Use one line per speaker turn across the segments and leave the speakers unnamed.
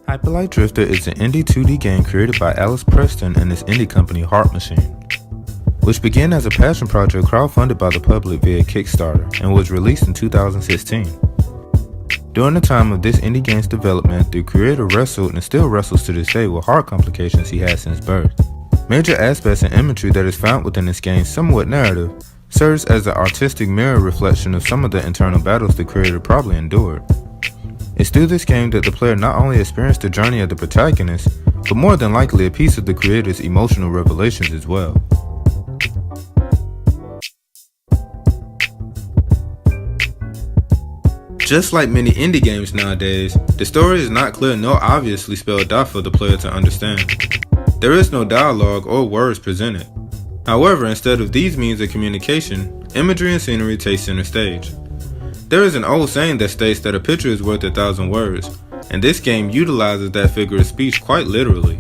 Hyperlightdrifter is an indie 2D game created by Alice Preston and his indie company Heart Machine, which began as a passion project crowdfunded by the public via Kickstarter and was released in 2016. During the time of this indie game's development, the creator wrestled and still wrestles to this day with heart complications he had since birth. Major aspects and imagery that is found within this game's somewhat narrative serves as an artistic mirror reflection of some of the internal battles the creator probably endured. It's through this game that the player not only experienced the journey of the protagonist, but more than likely a piece of the creator's emotional revelations as well. Just like many indie games nowadays, the story is not clear nor obviously spelled out for the player to understand. There is no dialogue or words presented. However, instead of these means of communication, imagery and scenery take center stage. There is an old saying that states that a picture is worth 1,000 words, and this game utilizes that figure of speech quite literally.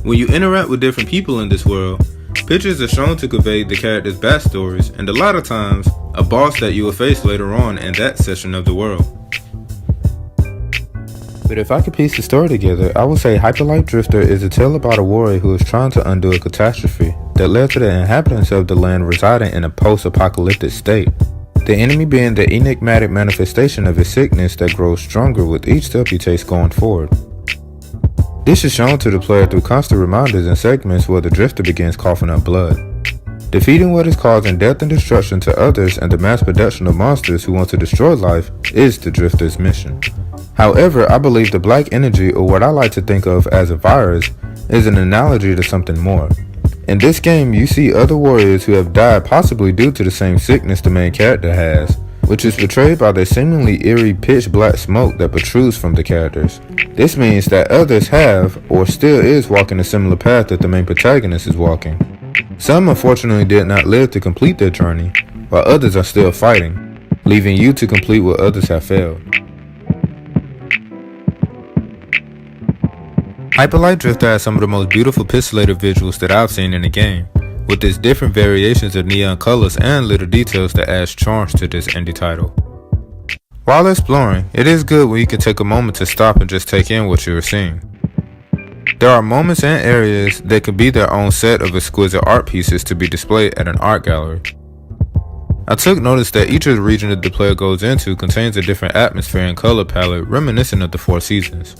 When you interact with different people in this world, pictures are shown to convey the characters' backstories and a lot of times, a boss that you will face later on in that section of the world. But if I could piece the story together, I would say Hyperlightdrifter is a tale about a warrior who is trying to undo a catastrophe that led to the inhabitants of the land residing in a post-apocalyptic state. The enemy being the enigmatic manifestation of his sickness that grows stronger with each step he takes going forward. This is shown to the player through constant reminders and segments where the drifter begins coughing up blood. Defeating what is causing death and destruction to others and the mass production of monsters who want to destroy life is the drifter's mission. However, I believe the black energy, or what I like to think of as a virus, is an analogy to something more. In this game, you see other warriors who have died possibly due to the same sickness the main character has, which is portrayed by the seemingly eerie pitch black smoke that protrudes from the characters. This means that others have, or still is walking a similar path that the main protagonist is walking. Some unfortunately did not live to complete their journey, while others are still fighting, leaving you to complete what others have failed. Hyperlightdrifter has some of the most beautiful pixelated visuals that I've seen in the game, with its different variations of neon colors and little details that adds charms to this indie title. While exploring, it is good when you can take a moment to stop and just take in what you are seeing. There are moments and areas that could be their own set of exquisite art pieces to be displayed at an art gallery. I took notice that each of the regions that the player goes into contains a different atmosphere and color palette reminiscent of the 4 seasons.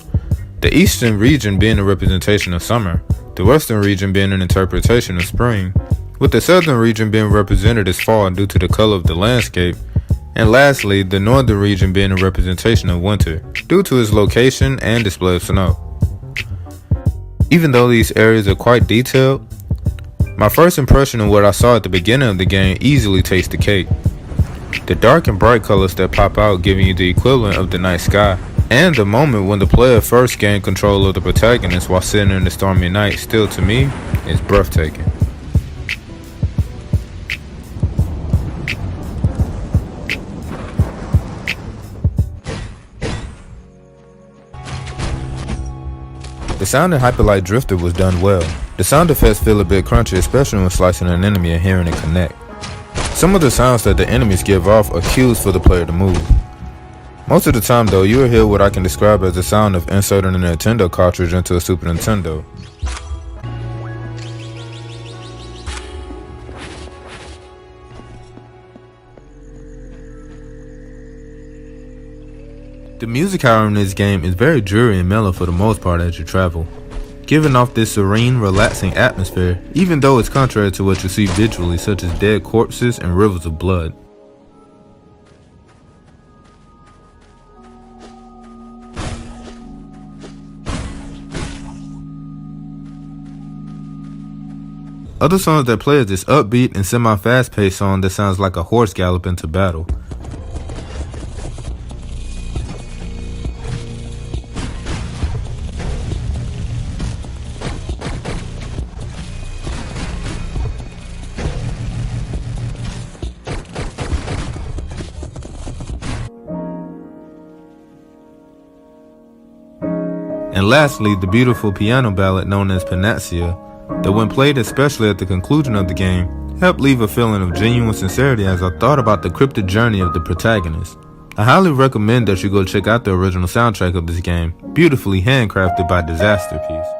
The eastern region being a representation of summer, the western region being an interpretation of spring, with the southern region being represented as fall due to the color of the landscape, and lastly, the northern region being a representation of winter, due to its location and display of snow. Even though these areas are quite detailed, my first impression of what I saw at the beginning of the game easily takes the cake. The dark and bright colors that pop out giving you the equivalent of the night sky, and the moment when the player first gained control of the protagonist while sitting in the stormy night still to me is breathtaking. The sound in Hyperlightdrifter was done well. The sound effects feel a bit crunchy, especially when slicing an enemy and hearing it connect. Some of the sounds that the enemies give off are cues for the player to move. Most of the time though, you will hear what I can describe as the sound of inserting a Nintendo cartridge into a Super Nintendo. The music however in this game is very dreary and mellow for the most part as you travel, giving off this serene, relaxing atmosphere even though it's contrary to what you see visually such as dead corpses and rivers of blood. Other songs that play is this upbeat and semi-fast paced song that sounds like a horse galloping to battle. And lastly, the beautiful piano ballad known as Panacea, that when played especially at the conclusion of the game, helped leave a feeling of genuine sincerity as I thought about the cryptic journey of the protagonist. I highly recommend that you go check out the original soundtrack of this game, beautifully handcrafted by Disasterpiece.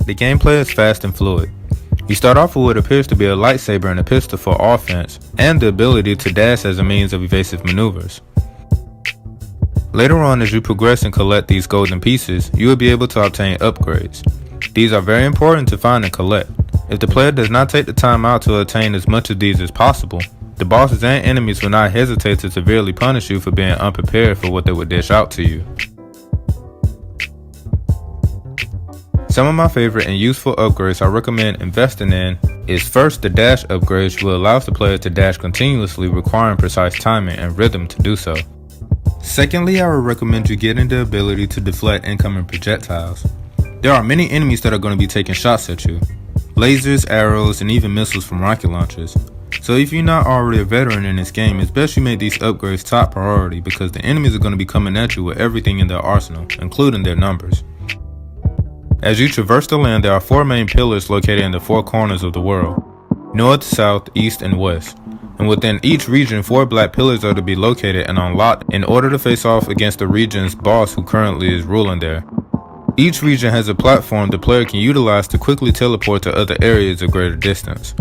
The gameplay is fast and fluid. You start off with what appears to be a lightsaber and a pistol for offense, and the ability to dash as a means of evasive maneuvers. Later on, as you progress and collect these golden pieces, you will be able to obtain upgrades. These are very important to find and collect. If the player does not take the time out to attain as much of these as possible, the bosses and enemies will not hesitate to severely punish you for being unprepared for what they would dish out to you. Some of my favorite and useful upgrades I recommend investing in is first the dash upgrade, which will allow the player to dash continuously, requiring precise timing and rhythm to do so. Secondly, I would recommend you getting the ability to deflect incoming projectiles. There are many enemies that are going to be taking shots at you. Lasers, arrows, and even missiles from rocket launchers. So if you're not already a veteran in this game, it's best you make these upgrades top priority because the enemies are going to be coming at you with everything in their arsenal, including their numbers. As you traverse the land, there are 4 main pillars located in the 4 corners of the world: north, south, east, and west. And within each region, 4 black pillars are to be located and unlocked in order to face off against the region's boss who currently is ruling there. Each region has a platform the player can utilize to quickly teleport to other areas of greater distance.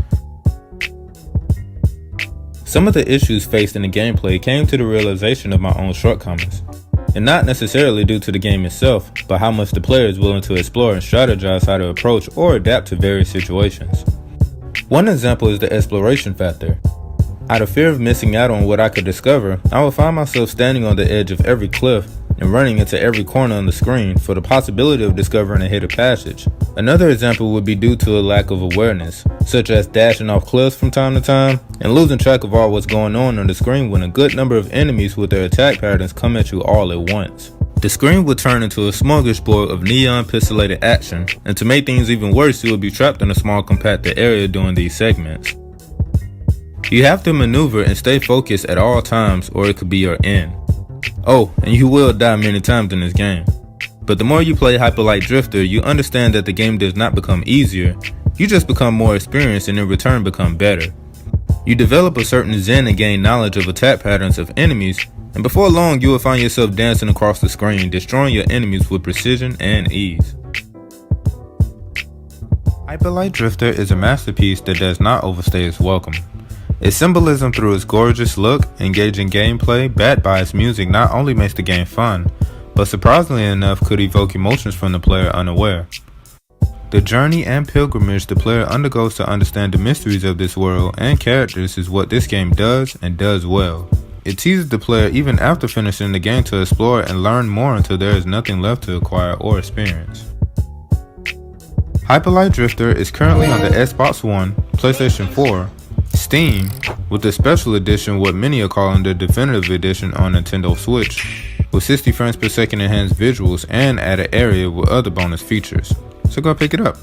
Some of the issues faced in the gameplay came to the realization of my own shortcomings. And not necessarily due to the game itself, but how much the player is willing to explore and strategize how to approach or adapt to various situations. One example is the exploration factor. Out of fear of missing out on what I could discover, I would find myself standing on the edge of every cliff and running into every corner on the screen for the possibility of discovering a hidden passage. Another example would be due to a lack of awareness, such as dashing off cliffs from time to time and losing track of all what's going on the screen when a good number of enemies with their attack patterns come at you all at once. The screen would turn into a smorgasbord of neon pixelated action, and to make things even worse, you will be trapped in a small compacted area during these segments. You have to maneuver and stay focused at all times or it could be your end. Oh, and you will die many times in this game. But the more you play Hyperlightdrifter, you understand that the game does not become easier, you just become more experienced and in return become better. You develop a certain zen and gain knowledge of attack patterns of enemies, and before long you will find yourself dancing across the screen, destroying your enemies with precision and ease. Hyperlightdrifter is a masterpiece that does not overstay its welcome. Its symbolism through its gorgeous look, engaging gameplay, backed by its music not only makes the game fun, but surprisingly enough could evoke emotions from the player unaware. The journey and pilgrimage the player undergoes to understand the mysteries of this world and characters is what this game does and does well. It teases the player even after finishing the game to explore and learn more until there is nothing left to acquire or experience. Hyperlightdrifter is currently on the Xbox One, PlayStation 4, Steam, with the special edition what many are calling the definitive edition on Nintendo Switch, with 60 frames per second enhanced visuals and added area with other bonus features. So go pick it up.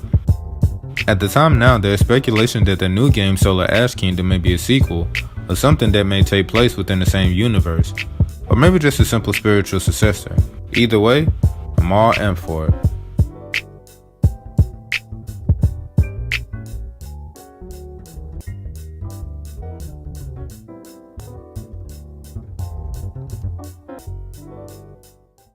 At the time now, there is speculation that the new game Solar Ash Kingdom may be a sequel, or something that may take place within the same universe, or maybe just a simple spiritual successor. Either way, I'm all in for it.